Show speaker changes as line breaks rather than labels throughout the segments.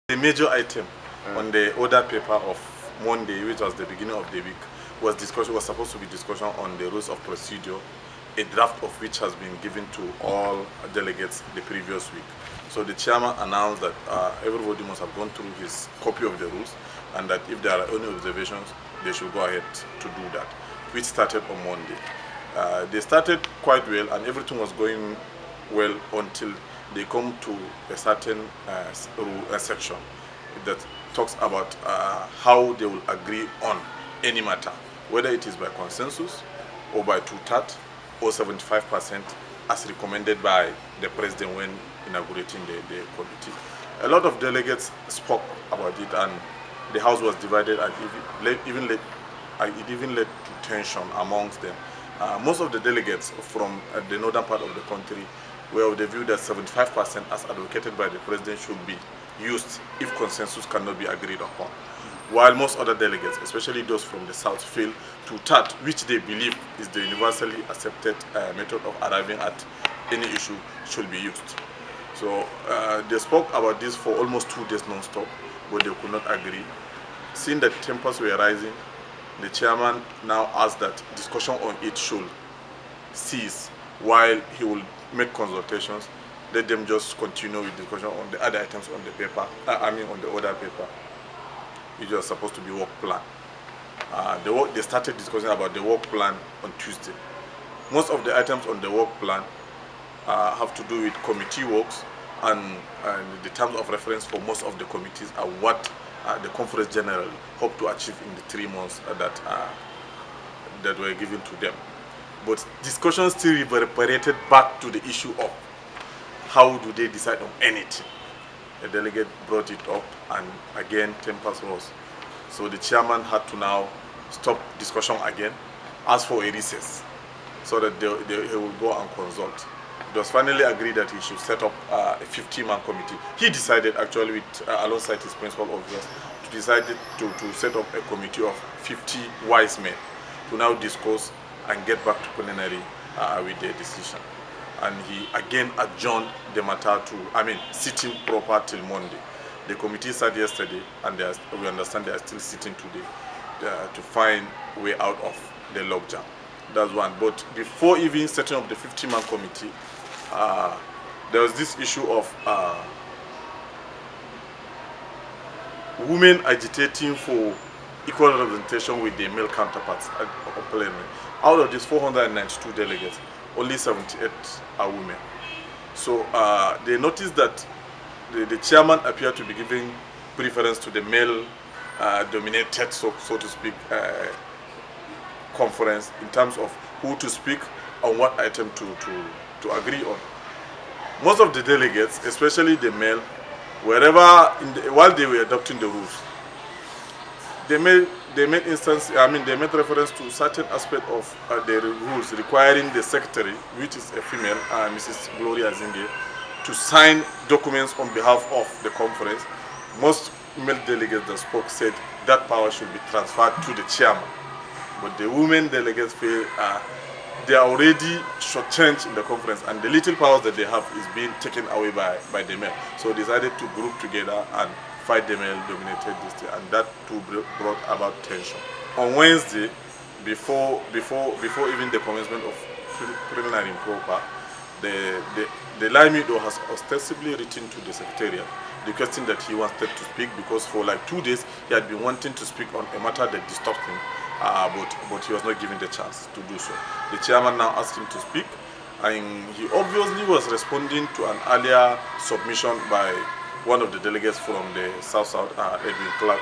The major item on the order paper of Monday, which was the beginning of the week, was supposed to be discussion on the rules of procedure, a draft of which has been given to all delegates the previous week. So the chairman announced that everybody must have gone through his copy of the rules, and that if there are any observations, they should go ahead to do that, which started on Monday. They started quite well, and everything was going well until they come to a certain section that talks about how they will agree on any matter, whether it is by consensus or by two-thirds or 75% as recommended by the president when inaugurating the committee. A lot of delegates spoke about it, and the house was divided, and it even led to tension amongst them. Most of the delegates from the northern part of the country were of the view that 75% as advocated by the president should be used if consensus cannot be agreed upon. While most other delegates, especially those from the south, feel two-thirds, which they believe is the universally accepted method of arriving at any issue, should be used. So they spoke about this for almost 2 days non-stop, but they could not agree. Seeing that tempers were rising, the chairman now asked that discussion on it should cease while he will make consultations. Let them just continue with discussion on the other items on the paper, on the order paper, which was supposed to be work plan. They started discussing about the work plan on Tuesday. Most of the items on the work plan have to do with committee works, and the terms of reference for most of the committees are what the conference general hope to achieve in the 3 months that were given to them. But discussion still reverberated back to the issue of how do they decide on anything. The delegate brought it up, and again tempers rose. So the chairman had to now stop discussion again, ask for a recess, so that he will go and consult. It was finally agreed that he should set up a 50-man committee. He decided, actually, alongside his principal officers, to set up a committee of 50 wise men to now discuss and get back to plenary with their decision. And he again adjourned the matter to, sitting proper till Monday. The committee sat yesterday, and we understand they are still sitting today to find a way out of the logjam. That's one. But before even setting up the 50-man committee, there was this issue of women agitating for equal representation with their male counterparts at plenary. Out of these 492 delegates, only 78 are women. So they noticed that the chairman appeared to be giving preference to the male-dominated, so to speak, conference in terms of who to speak on what item to agree on. Most of the delegates, especially the male, while they were adopting the rules, they made reference to certain aspect of the rules requiring the secretary, which is a female, Mrs. Gloria Zinge, to sign documents on behalf of the conference. Most male delegates that spoke said that power should be transferred to the chairman. But the women delegates feel they are already shortchanged in the conference, and the little powers that they have is being taken away by the men. So decided to group together and fight the male-dominated district, and that too brought about tension. On Wednesday, before even the commencement of plenary proper, the Lamido has ostensibly written to the secretariat requesting that he wanted to speak, because for like 2 days he had been wanting to speak on a matter that disturbed him, but he was not given the chance to do so. The chairman now asked him to speak, and he obviously was responding to an earlier submission by one of the delegates from the South, Edwin Clark,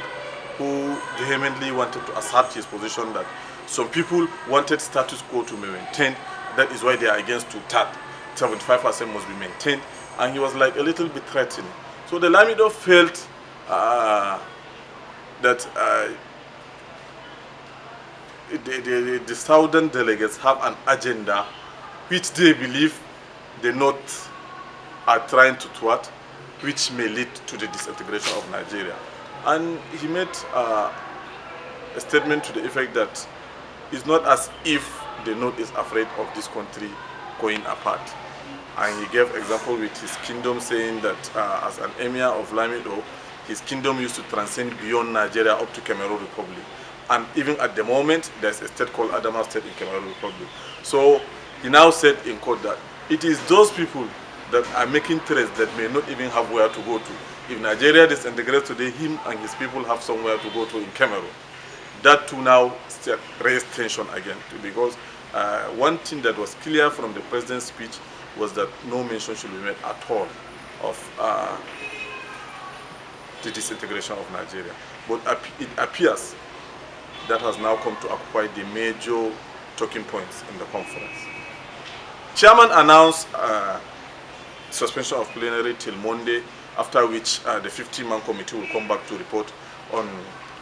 who vehemently wanted to assert his position that some people wanted status quo to be maintained. That is why they are against two-thirds. 75% must be maintained, and he was like a little bit threatening. So the Lamido felt that the southern delegates have an agenda which they believe the North are trying to thwart, which may lead to the disintegration of Nigeria. And he made a statement to the effect that it's not as if the North is afraid of this country going apart. And he gave example with his kingdom, saying that as an emir of Lamido, his kingdom used to transcend beyond Nigeria up to Cameroon Republic. And even at the moment, there's a state called Adama State in Cameroon Republic. So he now said in court that it is those people that are making threats that may not even have where to go to. If Nigeria disintegrates today, him and his people have somewhere to go to in Cameroon. That too now raised tension again, because one thing that was clear from the president's speech was that no mention should be made at all of the disintegration of Nigeria. But it appears that has now come to occupy the major talking points in the conference. Chairman announced suspension of plenary till Monday, after which the 50-man committee will come back to report on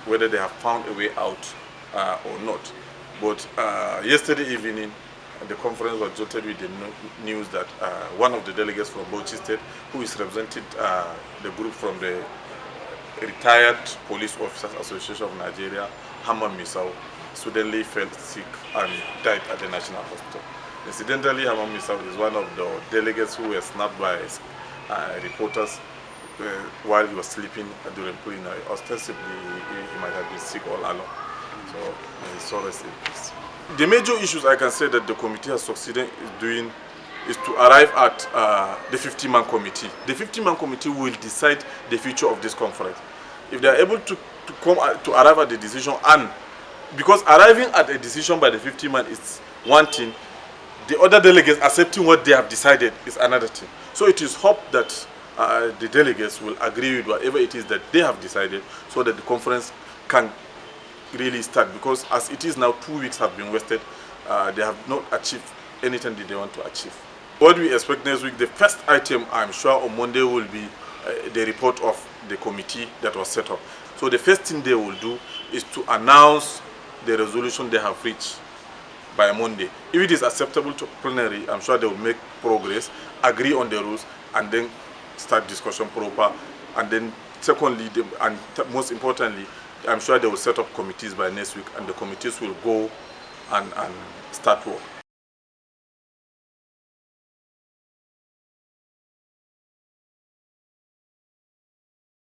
whether they have found a way out or not. But yesterday evening, the conference was jolted with the news that one of the delegates from Bauchi State, who is represented the group from the Retired Police Officers Association of Nigeria, Hamman Misau, suddenly fell sick and died at the National Hospital. Incidentally, Hamman Misau is one of the delegates who were snapped by reporters while he was sleeping during plenary. Ostensibly, he might have been sick all along. So, so rest in peace. The major issues I can say that the committee has succeeded in doing is to arrive at the 50-man committee. The 50-man committee will decide the future of this conference. If they are able to arrive at the decision, and because arriving at a decision by the 50-man is one thing, the other delegates accepting what they have decided is another thing. So it is hoped that the delegates will agree with whatever it is that they have decided, so that the conference can really start. Because as it is now, 2 weeks have been wasted. They have not achieved anything that they want to achieve. What we expect next week, the first item I'm sure on Monday will be the report of the committee that was set up. So the first thing they will do is to announce the resolution they have reached by Monday. If it is acceptable to plenary, I'm sure they will make progress, agree on the rules, and then start discussion proper. And then secondly, and most importantly, I'm sure they will set up committees by next week, and the committees will go and start work.